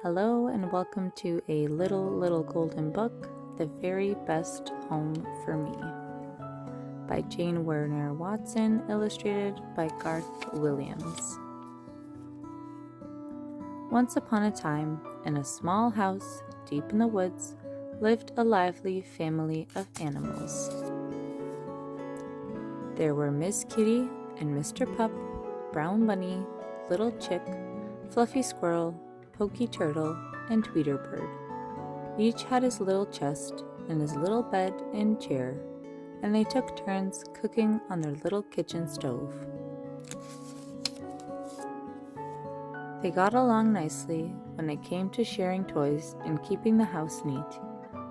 Hello and welcome to A Little Golden Book, The Very Best Home for Me by Jane Werner Watson, illustrated by Garth Williams. Once upon a time, in a small house deep in the woods, lived a lively family of animals. There were Miss Kitty and Mr. Pup, Brown Bunny, Little Chick, Fluffy Squirrel, Poky Turtle, and Tweeter Bird. Each had his little chest and his little bed and chair, and they took turns cooking on their little kitchen stove. They got along nicely when it came to sharing toys and keeping the house neat,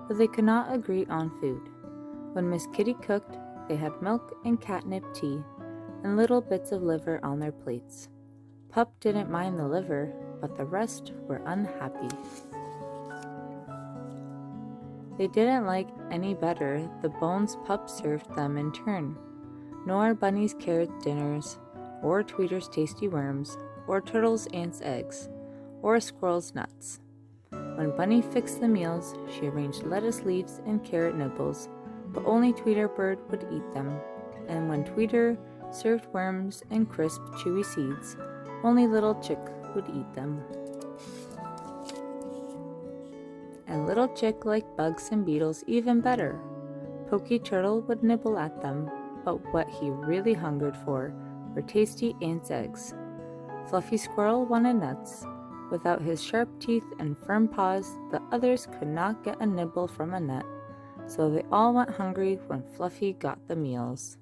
but they could not agree on food. When Miss Kitty cooked, they had milk and catnip tea and little bits of liver on their plates. Pup didn't mind the liver, but the rest were unhappy. They didn't like any better the bones Pup served them in turn, nor Bunny's carrot dinners, or Tweeter's tasty worms, or Turtle's ants' eggs, or Squirrel's nuts. When Bunny fixed the meals, she arranged lettuce leaves and carrot nibbles, but only Tweeter Bird would eat them, and when Tweeter served worms and crisp, chewy seeds, only Little Chick would eat them. And Little Chick liked bugs and beetles even better. Poky Turtle would nibble at them, but what he really hungered for were tasty ants' eggs. Fluffy Squirrel wanted nuts. Without his sharp teeth and firm paws, the others could not get a nibble from a nut, so they all went hungry when Fluffy got the meals.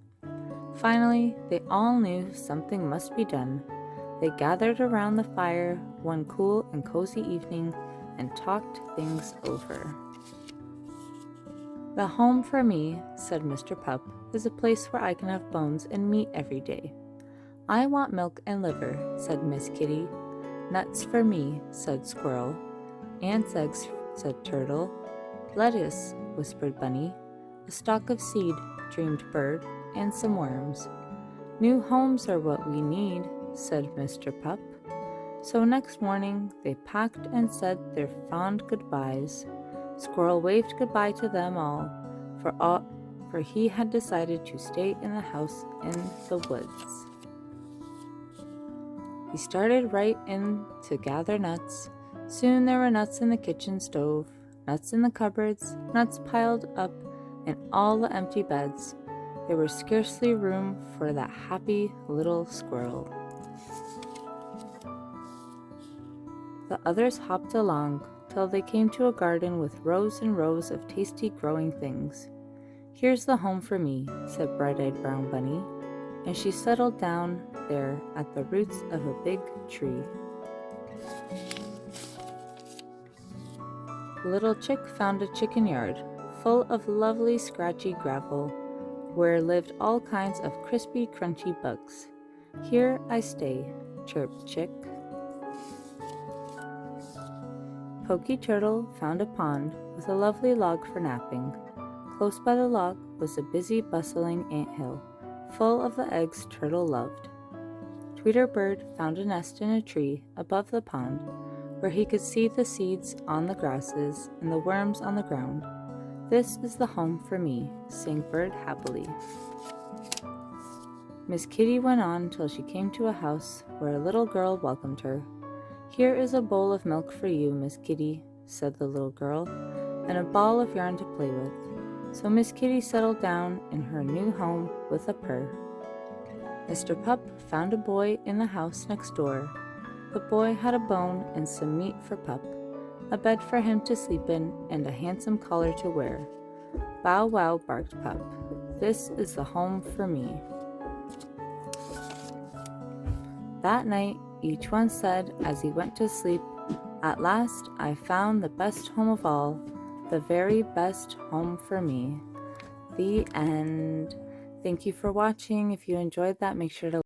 Finally, they all knew something must be done. They gathered around the fire one cool and cozy evening and talked things over. "The home for me," said Mr. Pup, "is a place where I can have bones and meat every day." "I want milk and liver," said Miss Kitty. "Nuts for me," said Squirrel. "Ants' eggs," said Turtle. "Lettuce," whispered Bunny. "A stalk of seed," dreamed Bird, "and some worms." "New homes are what we need," said Mr. Pup. So next morning they packed and said their fond goodbyes. Squirrel waved goodbye to them all, for he had decided to stay in the house in the woods. He started right in to gather nuts. Soon there were nuts in the kitchen stove, nuts in the cupboards, nuts piled up in all the empty beds. There was scarcely room for that happy little squirrel. The others hopped along till they came to a garden with rows and rows of tasty growing things. "Here's the home for me," said Bright-Eyed Brown Bunny, and she settled down there at the roots of a big tree. Little Chick found a chicken yard full of lovely scratchy gravel, where lived all kinds of crispy, crunchy bugs. "Here I stay," chirped Chick. Poky Turtle found a pond with a lovely log for napping. Close by the log was a busy, bustling anthill, full of the eggs Turtle loved. Tweeter Bird found a nest in a tree above the pond, where he could see the seeds on the grasses and the worms on the ground. "This is the home for me," sang Bird happily. Miss Kitty went on till she came to a house where a little girl welcomed her. "Here is a bowl of milk for you, Miss Kitty," said the little girl, "and a ball of yarn to play with." So Miss Kitty settled down in her new home with a purr. Mr. Pup found a boy in the house next door. The boy had a bone and some meat for Pup, a bed for him to sleep in, and a handsome collar to wear. "Bow wow," barked Pup. "This is the home for me." That night, each one said as he went to sleep, "At last I found the best home of all, the very best home for me." The end. Thank you for watching. If you enjoyed that, make sure to